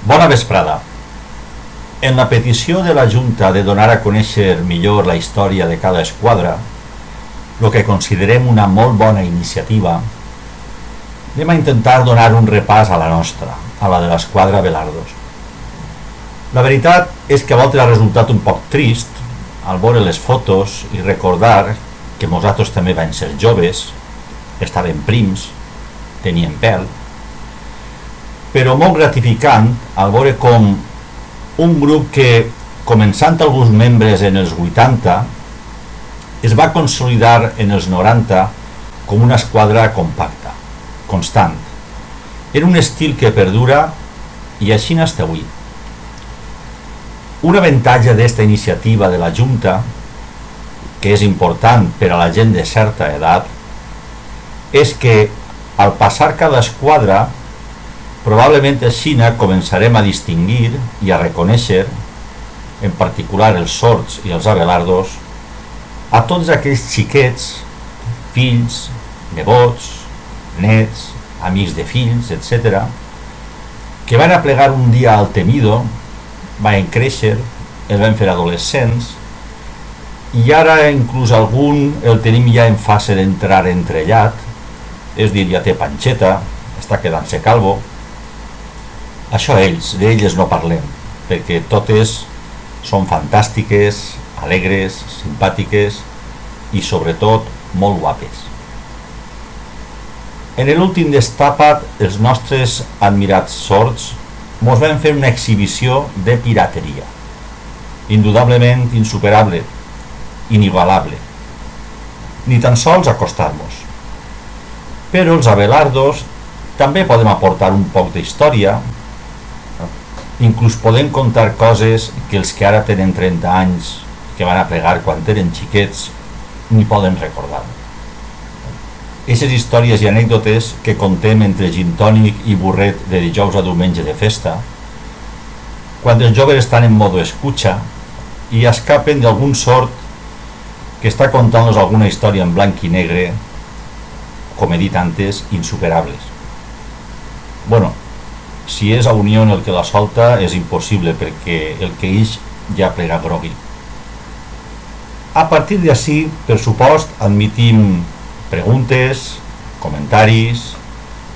Bona vesprada. En la petició de la Junta de donar a conèixer millor la història de cada esquadra, el que considerem una molt bona iniciativa, anem a intentar donar un repàs a la nostra, a la de l'esquadra Belardos. La veritat és que a voltes ha resultat un poc trist al veure les fotos i recordar que nosaltres també vam ser joves, estàvem prims, teníem pèl, però molt gratificant al veure com un grup que, començant alguns membres en els 80, es va consolidar en els 90 com una esquadra compacta, constant. Era un estil que perdura i així n'està avui. Un avantatge d'esta iniciativa de la Junta, que és important per a la gent de certa edat, és que al passar cada esquadra probablement així començarem a distingir i a reconèixer, en particular els sords i els abelardos, a tots aquells xiquets, fills, nebots, nets, amics de fills, etc., que van aplegar un dia al Temido, van créixer, els van fer adolescents, i ara inclús algun el tenim ja en fase d'entrar entrellat, és a dir, ja té panxeta, està quedant-se calvo. Això d'elles no parlem, perquè totes són fantàstiques, alegres, simpàtiques i sobretot molt guapes. En l'últim destapat, els nostres admirats sords mos van fer una exhibició de pirateria, indudablement insuperable, inigualable, ni tan sols acostar-nos. Però els abelardos també podem aportar un poc d'història, inclús podem contar coses que els que ara tenen 30 anys, que van aplegar quan eren xiquets, ni poden recordar. Aquestes històries i anècdotes que contem entre gin tònic i burret de dijous a diumenge de festa, quan els joves estan en modo escucha i escapen d'algun sort que està contant-los alguna història en blanc i negre, com he dit antes, insuperables. Bueno, si és a Unió el que la solta és impossible perquè el que ix ja plega grogui. A partir d'ací, per supost, admitim preguntes, comentaris,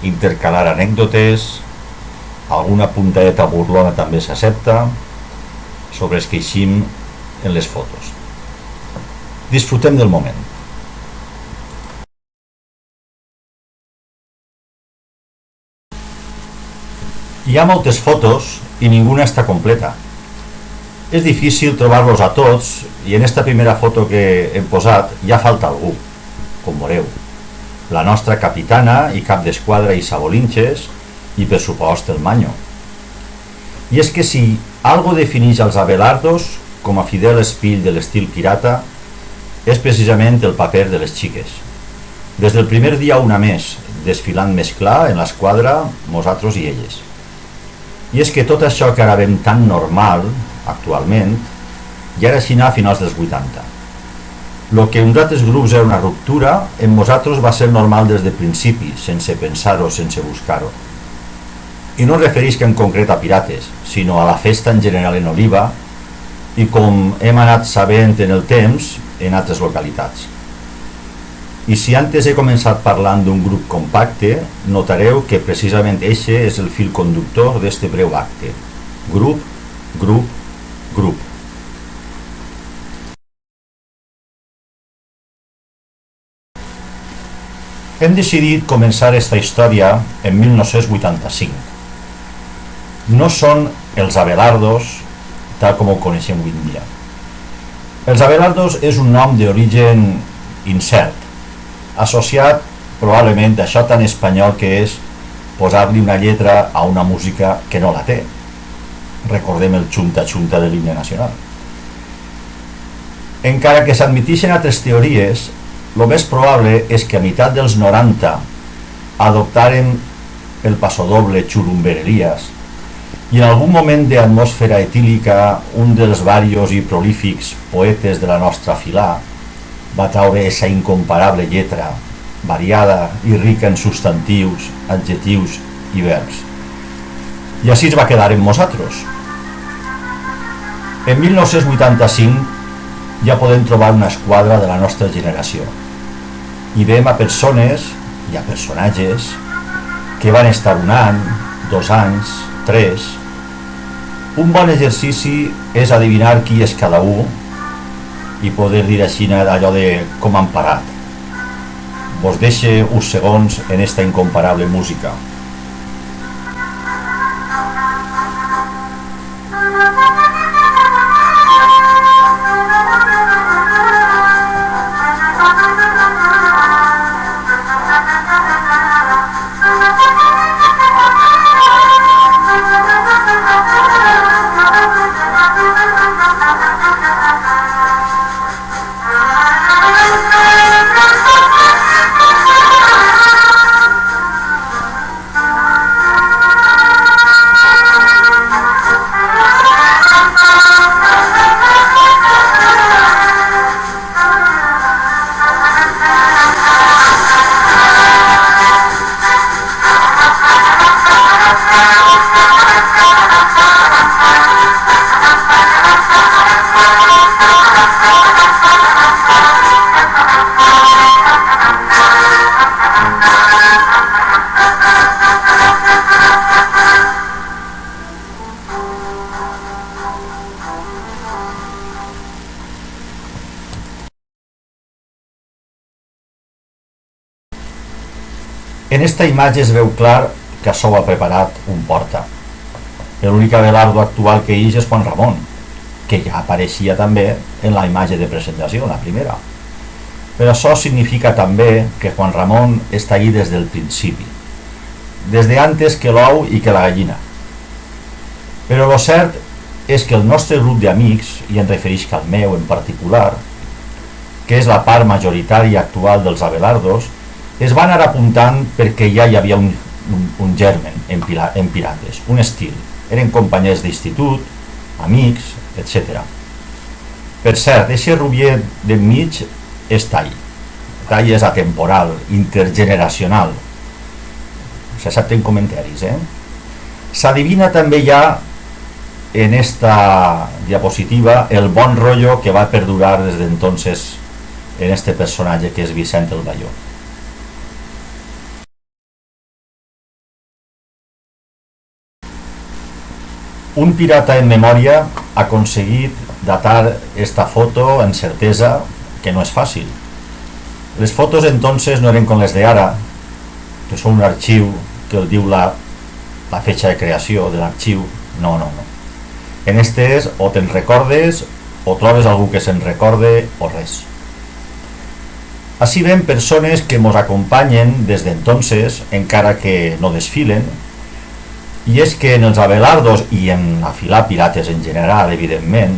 intercalar anècdotes, alguna puntadeta burlona també s'accepta, sobre els que eixim en les fotos. Disfrutem del moment. Hi ha moltes fotos i ninguna està completa. És difícil trobar-los a tots i en esta primera foto que hem posat ja falta algú, com veureu. La nostra capitana i cap d'esquadra Isa Bolinches i per supost el Manyo. I és que si algo defineix els abelardos com a fidel espill de l'estil pirata és precisament el paper de les xiques. Des del primer dia una més, desfilant més clar en l'esquadra, nosaltres i elles. I és que tot això que ara veiem tan normal, actualment, ja era així a finals dels 80. El que en d'altres grups era una ruptura, en nosaltres va ser normal des de principi, sense pensar-ho, sense buscar-ho. I no refereix que en concret a pirates, sinó a la festa en general en Oliva i com hem anat sabent en el temps en altres localitats. I si antes he començat parlant d'un grup compacte, notareu que precisament eixe és el fil conductor d'este breu acte. Grup, grup, grup. Hem decidit començar esta història en 1985. No són els abelardos tal com ho coneixem avui en dia. Els abelardos és un nom d'origen incert, associat probablement a això tan espanyol que és posar-li una lletra a una música que no la té. Recordem el xunta-xunta de l'himne nacional. Encara que s'admitixen altres teories, el més probable és que a meitat dels 90 adoptaren el passodoble xurumbereries i en algun moment d'atmosfera etílica un dels varios i prolífics poetes de la nostra filà va traure esa incomparable lletra, variada i rica en substantius, adjectius i verbs. I així es va quedar en nosaltres. En 1985 ja podem trobar una esquadra de la nostra generació i veiem a persones i a personatges que van estar un any, 2 anys, 3. Un bon exercici és adivinar qui és cada un i poder dir així allò de com han parat. Vos deixe uns segons en esta incomparable música. En esta imatge es veu clar que això ho ha preparat un porta. L'únic Abelardo actual que hi és Juan Ramon, que ja apareixia també en la imatge de presentació, la primera. Però això significa també que Juan Ramon està allí des del principi, des de antes que l'ou i que la gallina. Però el cert és que el nostre grup d'amics, i em refereix al meu en particular, que és la part majoritària actual dels Abelardos, es van anar apuntant perquè ja hi havia un germen en Pirates, un estil. Eren companys d'institut, amics, etc. Per cert, aquest rubiet d'enmig és tall. Tall és atemporal, intergeneracional. Se sap en comentaris, S'adivina també ja en esta diapositiva el bon rotllo que va perdurar des d'entonces en este personatge que és Vicent el Balló. Un pirata en memòria ha aconseguit datar esta foto en certesa que no és fàcil. Les fotos entonces no eren com les de ara, que són un arxiu que el diu la fetxa de creació de l'arxiu. No. En estes o te'n recordes o trobes algú que se'n recorde o res. Així ven persones que mos acompanyen des d'entonces, encara que no desfilen, i és que en els Abelardos i en la fila Pirates en general, evidentment,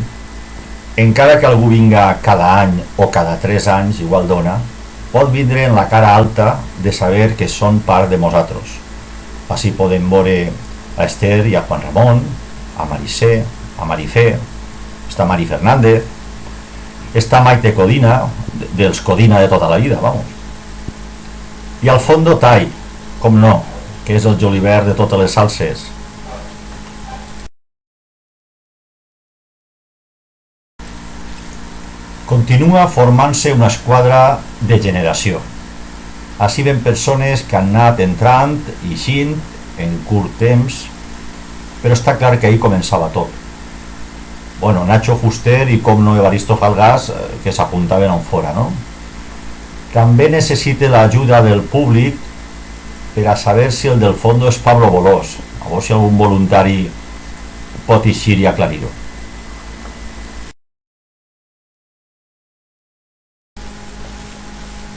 encara que algú vinga cada any o cada 3 anys, igual dona, pot vindre en la cara alta de saber que són part de nosaltres. Així podem veure a Esther i a Juan Ramon, a Maricé, a Marifé, està Mari Fernández, està Maite Codina, dels Codina de tota la vida, vamos. I al fondo Tai, com no, que és el Jolibert de totes les salses. Continua formant-se una esquadra de generació. Així ven persones que han anat entrant i eixint en curt temps, però està clar que ahir començava tot. Bueno, Nacho Fuster i com no Evaristo Falgás, que s'apuntaven on fora, no? També necessita l'ajuda del públic per a saber si el del fondo és Pablo Bolós, a veure si algun voluntari pot eixir i aclarir-ho.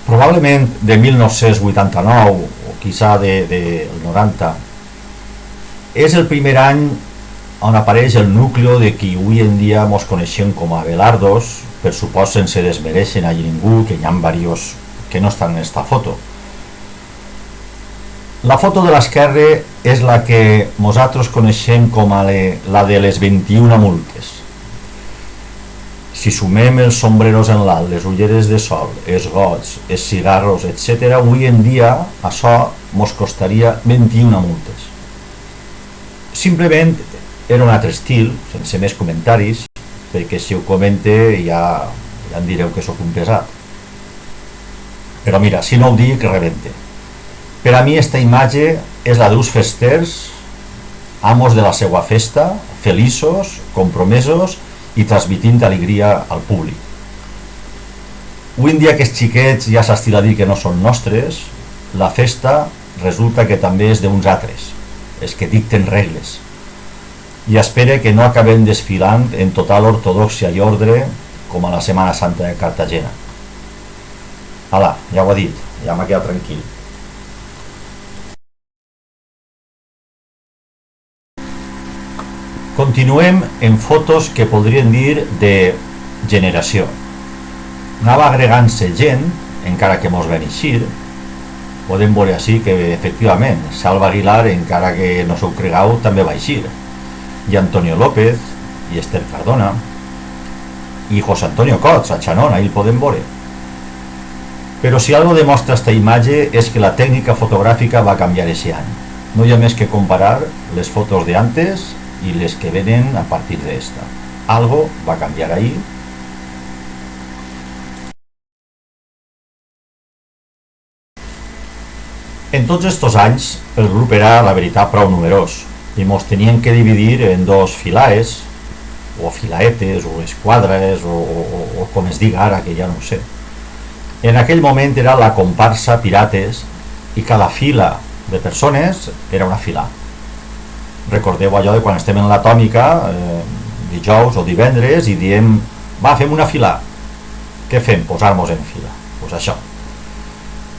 Probablement de 1989 o quizá del 90 és el primer any on apareix el núcleo de qui avui en dia mos coneixem com a Abelardos, per supòs sense desmereixen a ningú, que hi ha diversos que no estan en esta foto. La foto de l'esquerra és la que nosaltres coneixem com a la de les 21 multes. Si sumem els sombreros en l'alt, les ulleres de sol, els gots, els cigarros, etc., avui en dia això mos costaria 21 multes. Simplement era un altre estil, sense més comentaris, perquè si ho comente ja em direu que sóc un pesat. Però mira, si no ho dic, rebente. Per a mi esta imatge és la d'uns festers, amos de la seva festa, feliços, compromesos i transmitint alegria al públic. Avui en dia aquests xiquets ja s'estila a dir que no són nostres, la festa resulta que també és d'uns altres, els que dicten regles. I espere que no acabem desfilant en total ortodoxia i ordre com a la Setmana Santa de Cartagena. Hala, ja ho he dit, ja m'ha quedat tranquil. Continuem en fotos que podríem dir de generació. Anava agregant-se gent, encara que mos ven eixir. Podem veure així que efectivament Salva Aguilar, encara que no s'ho cregau, també va eixir. I Antonio López, i Esther Cardona, i José Antonio Cots, a Chanón, ahí el podem veure. Però si algo demostra esta imatge és que la tècnica fotogràfica va canviar aquest any. No hi ha més que comparar les fotos de antes i les que venen a partir d'esta. Algo va canviar ahí. En tots estos anys, el grup era, la veritat, prou numerós i mos tenien que dividir en dos filaes, o filaetes, o esquadres, o com es diga ara, que ja no ho sé. En aquell moment era la comparsa Pirates i cada fila de persones era una fila. Recordeu allò de quan estem en l'Atòmica, dijous o divendres, i diem, va, fem una fila. Què fem? Posar-nos en fila. Pues això.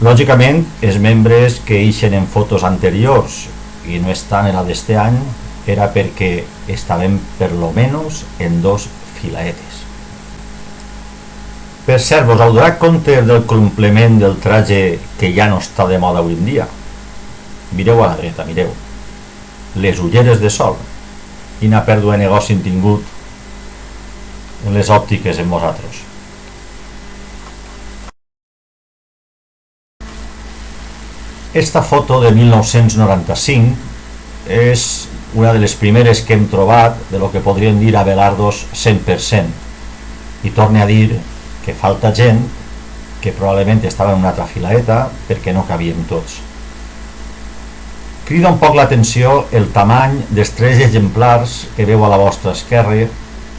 Lògicament, els membres que ixen en fotos anteriors i no estan en la d'este any era perquè estaven per lo menos en dos filaetes. Per cert, vos heu donat compte del complement del traje que ja no està de moda avui en dia? Mireu a la dreta, mireu. Les ulleres de sol. Quina pèrdua de negoci hem tingut en les òptiques en vosaltres. Esta foto de 1995 és una de les primeres que hem trobat de lo que podríem dir Abelardos 100%. I torne a dir que falta gent que probablement estava en una altra filaeta perquè no cabíem tots. Crida un poc l'atenció el tamany dels 3 exemplars que veu a la vostra esquerra,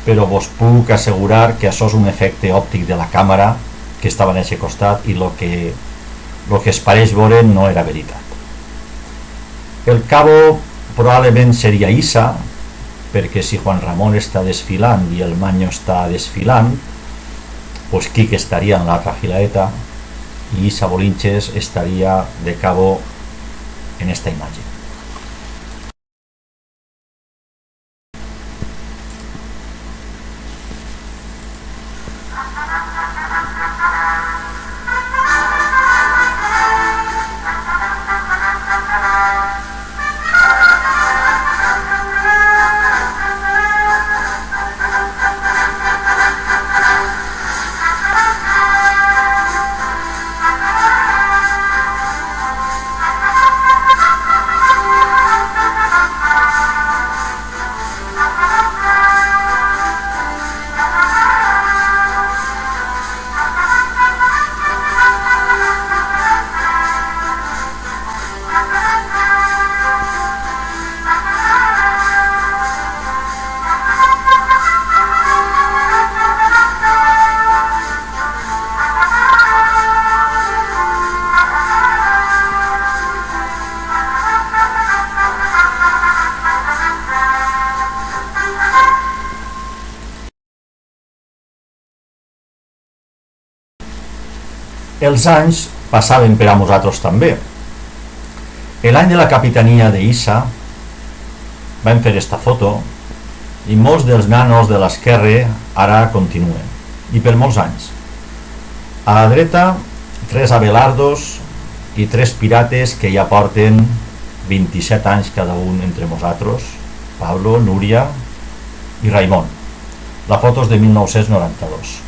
però vos puc assegurar que això és un efecte òptic de la càmera que estava en aquest costat i lo que es pareix veure no era veritat. El cabo probablement seria Isa, perquè si Juan Ramón està desfilant i el Maño està desfilant, pues Quique estaria en l'altra filaeta i Isa Bolinches estaria de cabo en esta imatge. Els anys passaven per a nosaltres també. L'any de la capitania d'Issa vam fer esta foto i molts dels nanos de l'esquerra ara continuen, i per molts anys. A la dreta, 3 Abelardos i 3 pirates que ja porten 27 anys cada un entre nosaltres, Pablo, Núria i Raimon. La foto és de 1992.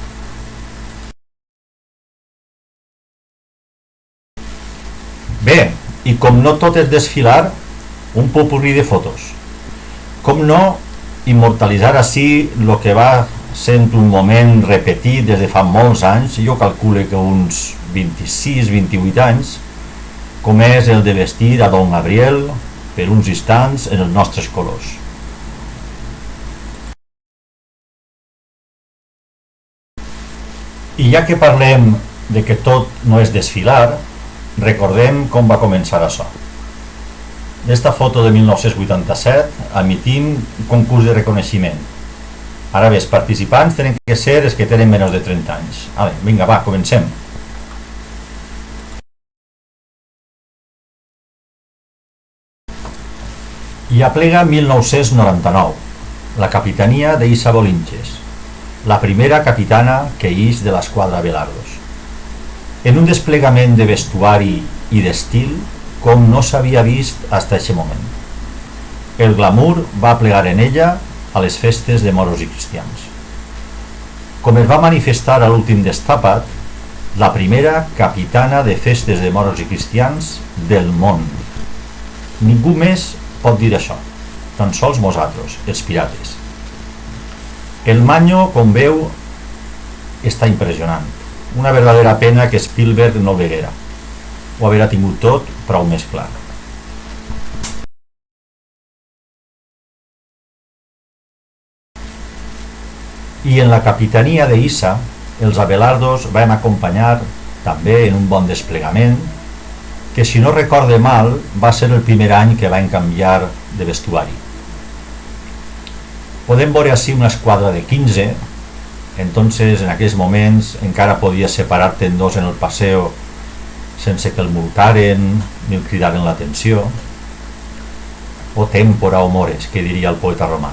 Bé, i com no tot és desfilar, un popurrí de fotos. Com no immortalitzar així el que va sent un moment repetit des de fa molts anys, jo calculo que uns 26-28 anys, com és el de vestir a Don Gabriel per uns instants en els nostres colors. I ja que parlem de que tot no és desfilar, recordem com va començar això. Esta foto de 1987 admetim un concurs de reconeixement. Ara bé, els participants tenen que ser els que tenen menys de 30 anys. Vinga, va, comencem. I aplega 1999, la capitania d'Issa Bolinches, la primera capitana que ix de l'esquadra Belardos. En un desplegament de vestuari i d'estil com no s'havia vist fins a aquest moment. El glamour va plegar en ella a les festes de moros i cristians. Com es va manifestar a l'últim destapat, la primera capitana de festes de moros i cristians del món. Ningú més pot dir això, tan sols nosaltres, els pirates. El manyo, com veu, està impressionant. Una verdadera pena que Spielberg no el veguera. Ho haurà tingut tot prou més clar. I en la capitania d'Issa, els Abelardos vam acompanyar també en un bon desplegament que, si no recorde mal, va ser el primer any que van canviar de vestuari. Podem veure així una esquadra de 15, entonces en aquells moments encara podies separar-te en dos en el passeo sense que el multaren ni el cridaren l'atenció, o tempora o mores, que diria el poeta romà.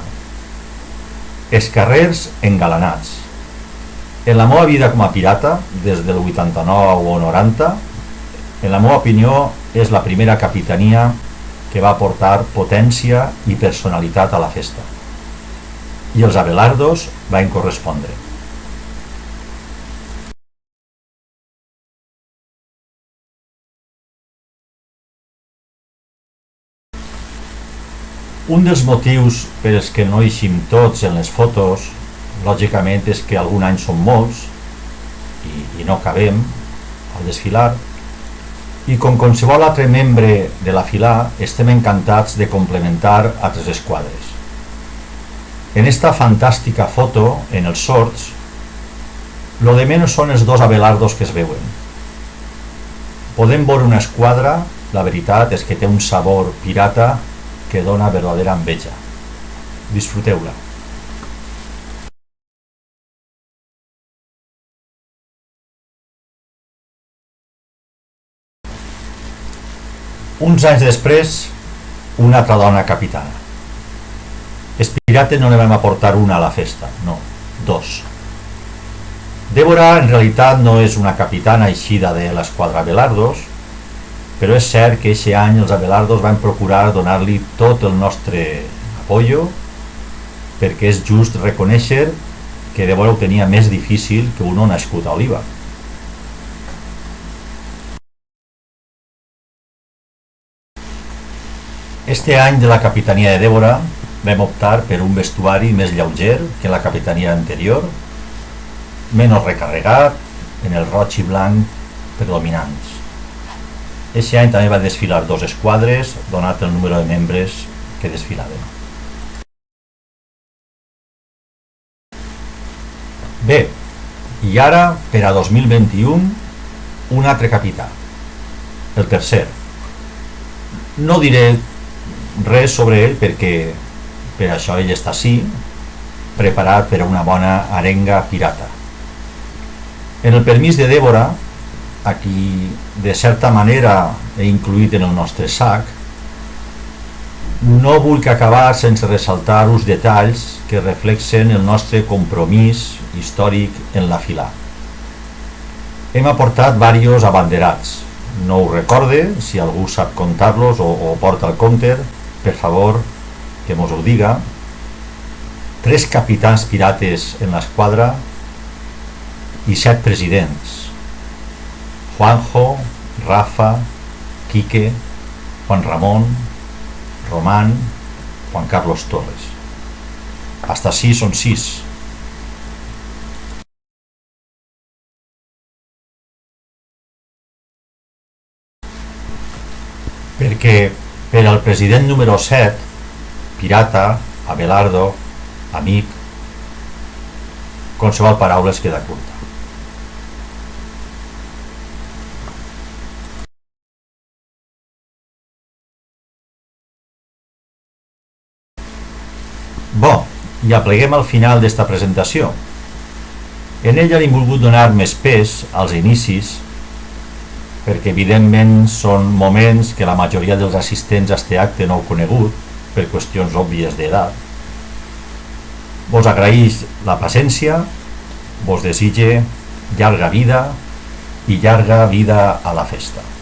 Els carrers engalanats. En la meva vida com a pirata, des del 89 o 90, en la meva opinió, és la primera capitania que va aportar potència i personalitat a la festa. I els Abelardos van correspondre. Un dels motius per els que no eixim tots en les fotos, lògicament, és que algun any són molts i no cabem al desfilar, i com qualsevol altre membre de la fila estem encantats de complementar altres esquadres. En esta fantàstica foto, en els sorts, lo de menys són els dos Abelardos que es veuen. Podem veure una esquadra, la veritat és que té un sabor pirata que dona verdadera enveja. Disfruteu-la. Uns anys després, una altra dona capitana. Els pirates no ne vam aportar una a la festa, no, dos. Débora en realitat no és una capitana eixida de l'esquadra Abelardos, però és cert que aquest any els Abelardos van procurar donar-li tot el nostre apoyo, perquè és just reconèixer que Débora ho tenia més difícil que un nascut a Oliva. Este any de la capitania de Débora vam optar per un vestuari més lleuger que la capitania anterior, menys recarregat, en el roig i blanc predominants. Aquest any també va desfilar dos esquadres, donat el número de membres que desfilaven. Bé, i ara, per a 2021, un altre capità, el tercer. No diré res sobre ell perquè per això ell està així, preparat per a una bona arenga pirata. En el permís de Débora, a qui de certa manera he incluït en el nostre sac, no vull acabar sense ressaltar uns detalls que reflexen el nostre compromís històric en la fila. Hem aportat diversos abanderats. No ho recorde, si algú sap comptar-los o porta el compte, per favor, que mos ho diga. 3 capitans pirates en l'esquadra i 7 presidents. Juanjo, Rafa, Quique, Juan Ramón, Román, Juan Carlos Torres. Hasta 6 són 6. Perquè per al president número 7, pirata, Abelardo, amic, qualsevol paraula es queda curta. Bo, i apleguem al final d'esta presentació. En ella hem volgut donar més pes als inicis, perquè evidentment són moments que la majoria dels assistents a este acte no heu conegut, per qüestions òbvies d'edat. Vos agraïs la paciència, vos desitge llarga vida i llarga vida a la festa.